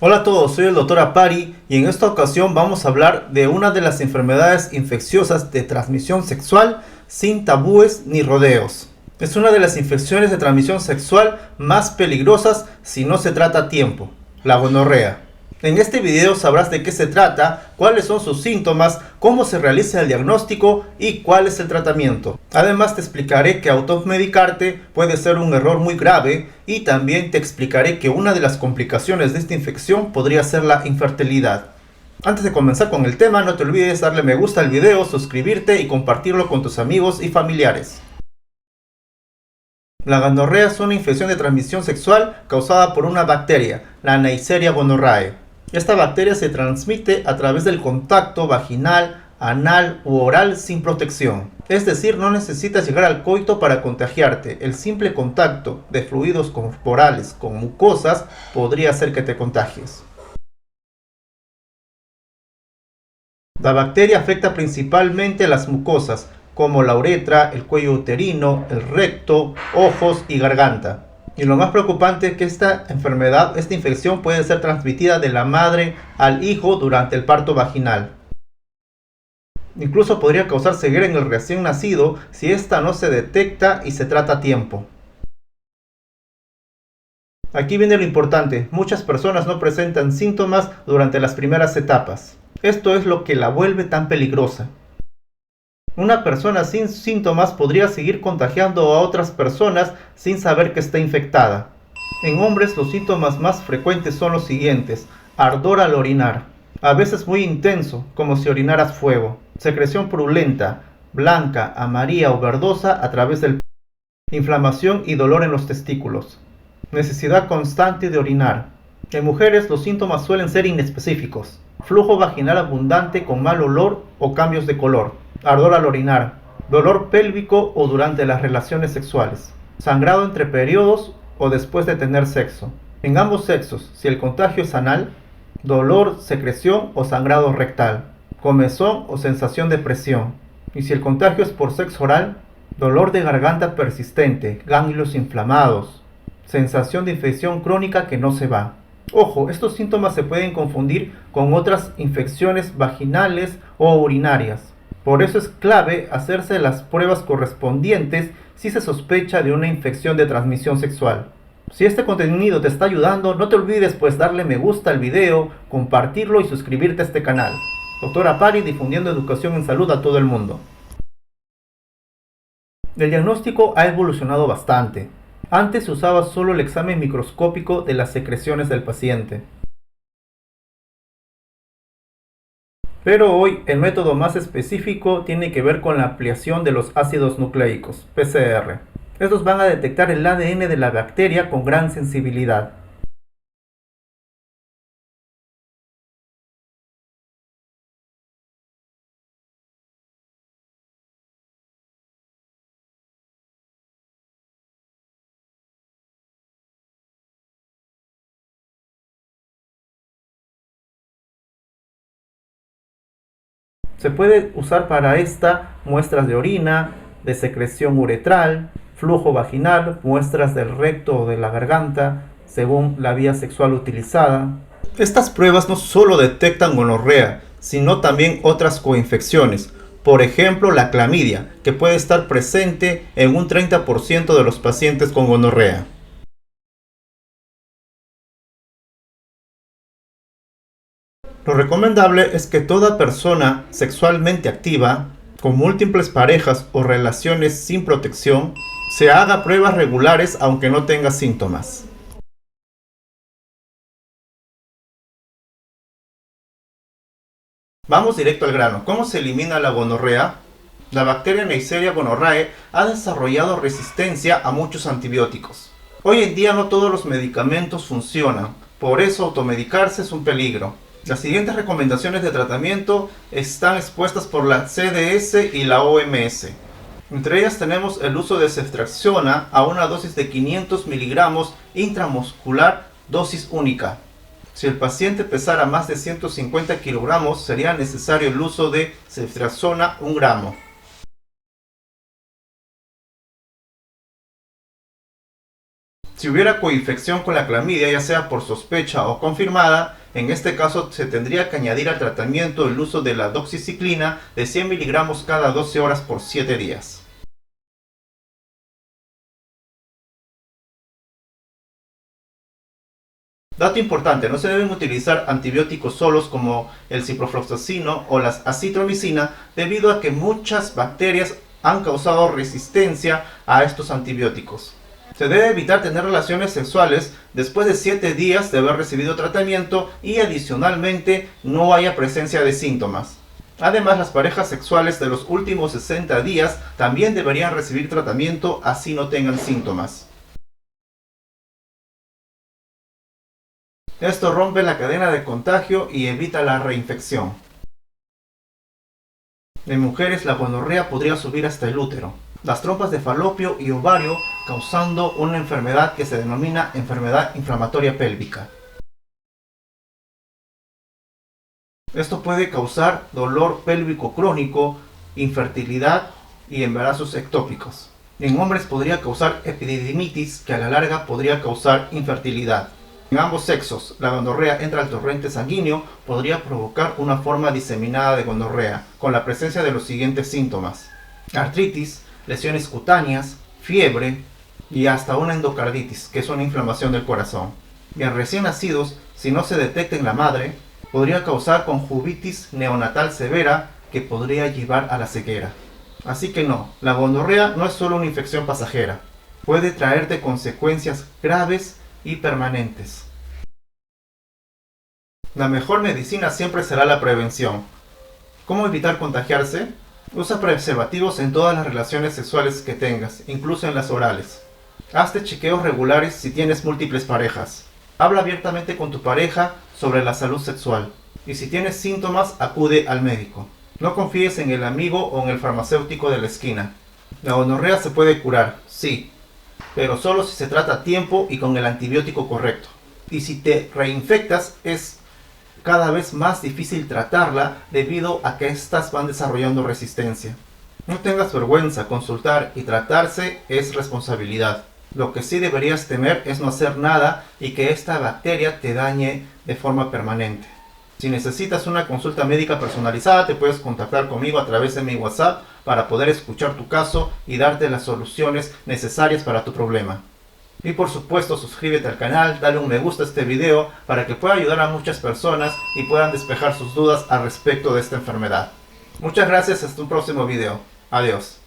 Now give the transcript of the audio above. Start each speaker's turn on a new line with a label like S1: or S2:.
S1: Hola a todos, soy el Dr. Apari y en esta ocasión vamos a hablar de una de las enfermedades infecciosas de transmisión sexual sin tabúes ni rodeos. Es una de las infecciones de transmisión sexual más peligrosas si no se trata a tiempo, la gonorrea. En este video sabrás de qué se trata, cuáles son sus síntomas, cómo se realiza el diagnóstico y cuál es el tratamiento. Además te explicaré que automedicarte puede ser un error muy grave y también te explicaré que una de las complicaciones de esta infección podría ser la infertilidad. Antes de comenzar con el tema, no te olvides darle me gusta al video, suscribirte y compartirlo con tus amigos y familiares. La gonorrea es una infección de transmisión sexual causada por una bacteria, la Neisseria gonorrhoeae. Esta bacteria se transmite a través del contacto vaginal, anal u oral sin protección. Es decir, no necesitas llegar al coito para contagiarte. El simple contacto de fluidos corporales con mucosas podría hacer que te contagies. La bacteria afecta principalmente las mucosas, como la uretra, el cuello uterino, el recto, ojos y garganta. Y lo más preocupante es que esta infección puede ser transmitida de la madre al hijo durante el parto vaginal. Incluso podría causar ceguera en el recién nacido si esta no se detecta y se trata a tiempo. Aquí viene lo importante, muchas personas no presentan síntomas durante las primeras etapas. Esto es lo que la vuelve tan peligrosa. Una persona sin síntomas podría seguir contagiando a otras personas sin saber que está infectada. En hombres los síntomas más frecuentes son los siguientes: ardor al orinar, a veces muy intenso, como si orinaras fuego; secreción purulenta, blanca, amarilla o verdosa a través del pene; inflamación y dolor en los testículos; necesidad constante de orinar. En mujeres los síntomas suelen ser inespecíficos: flujo vaginal abundante con mal olor o cambios de color; ardor al orinar; dolor pélvico o durante las relaciones sexuales; sangrado entre periodos o después de tener sexo. En ambos sexos, si el contagio es anal, dolor, secreción o sangrado rectal; comezón o sensación de presión. Y si el contagio es por sexo oral, dolor de garganta persistente, ganglios inflamados, sensación de infección crónica que no se va. Ojo, estos síntomas se pueden confundir con otras infecciones vaginales o urinarias. Por eso es clave hacerse las pruebas correspondientes si se sospecha de una infección de transmisión sexual. Si este contenido te está ayudando, no te olvides pues darle me gusta al video, compartirlo y suscribirte a este canal. Dr. Apari, difundiendo educación en salud a todo el mundo. El diagnóstico ha evolucionado bastante. Antes se usaba solo el examen microscópico de las secreciones del paciente. Pero hoy el método más específico tiene que ver con la ampliación de los ácidos nucleicos, PCR. Estos van a detectar el ADN de la bacteria con gran sensibilidad. Se puede usar para esta muestras de orina, de secreción uretral, flujo vaginal, muestras del recto o de la garganta, según la vía sexual utilizada. Estas pruebas no solo detectan gonorrea, sino también otras coinfecciones. Por ejemplo, la clamidia, que puede estar presente en un 30% de los pacientes con gonorrea. Lo recomendable es que toda persona sexualmente activa, con múltiples parejas o relaciones sin protección, se haga pruebas regulares aunque no tenga síntomas. Vamos directo al grano. ¿Cómo se elimina la gonorrea? La bacteria Neisseria gonorrhoeae ha desarrollado resistencia a muchos antibióticos. Hoy en día no todos los medicamentos funcionan, por eso automedicarse es un peligro. Las siguientes recomendaciones de tratamiento están expuestas por la CDC y la OMS. Entre ellas tenemos el uso de ceftriaxona a una dosis de 500 miligramos intramuscular, dosis única. Si el paciente pesara más de 150 kilogramos, sería necesario el uso de ceftriaxona 1 gramo. Si hubiera coinfección con la clamidia, ya sea por sospecha o confirmada, en este caso se tendría que añadir al tratamiento el uso de la doxiciclina de 100 miligramos cada 12 horas por 7 días. Dato importante, no se deben utilizar antibióticos solos como el ciprofloxacino o la acitromicina debido a que muchas bacterias han causado resistencia a estos antibióticos. Se debe evitar tener relaciones sexuales después de 7 días de haber recibido tratamiento y adicionalmente no haya presencia de síntomas. Además, las parejas sexuales de los últimos 60 días también deberían recibir tratamiento así no tengan síntomas. Esto rompe la cadena de contagio y evita la reinfección. En mujeres, la gonorrea podría subir hasta el útero, las trompas de falopio y ovario, causando una enfermedad que se denomina enfermedad inflamatoria pélvica. Esto puede causar dolor pélvico crónico, infertilidad y embarazos ectópicos. En hombres podría causar epididimitis, que a la larga podría causar infertilidad. En ambos sexos, la gonorrea entra al torrente sanguíneo, podría provocar una forma diseminada de gonorrea, con la presencia de los siguientes síntomas: artritis, lesiones cutáneas, fiebre y hasta una endocarditis, que es una inflamación del corazón. Y en recién nacidos, si no se detecta en la madre, podría causar conjuntivitis neonatal severa, que podría llevar a la ceguera. Así que no, la gonorrea no es solo una infección pasajera, puede traerte consecuencias graves y permanentes. La mejor medicina siempre será la prevención. ¿Cómo evitar contagiarse? Usa preservativos en todas las relaciones sexuales que tengas, incluso en las orales. Hazte chequeos regulares si tienes múltiples parejas. Habla abiertamente con tu pareja sobre la salud sexual. Y si tienes síntomas, acude al médico. No confíes en el amigo o en el farmacéutico de la esquina. La gonorrea se puede curar, sí, pero solo si se trata a tiempo y con el antibiótico correcto. Y si te reinfectas, es cada vez más difícil tratarla debido a que éstas van desarrollando resistencia. No tengas vergüenza, consultar y tratarse es responsabilidad. Lo que sí deberías temer es no hacer nada y que esta bacteria te dañe de forma permanente. Si necesitas una consulta médica personalizada, te puedes contactar conmigo a través de mi WhatsApp para poder escuchar tu caso y darte las soluciones necesarias para tu problema. Y por supuesto, suscríbete al canal, dale un me gusta a este video para que pueda ayudar a muchas personas y puedan despejar sus dudas al respecto de esta enfermedad. Muchas gracias, hasta un próximo video. Adiós.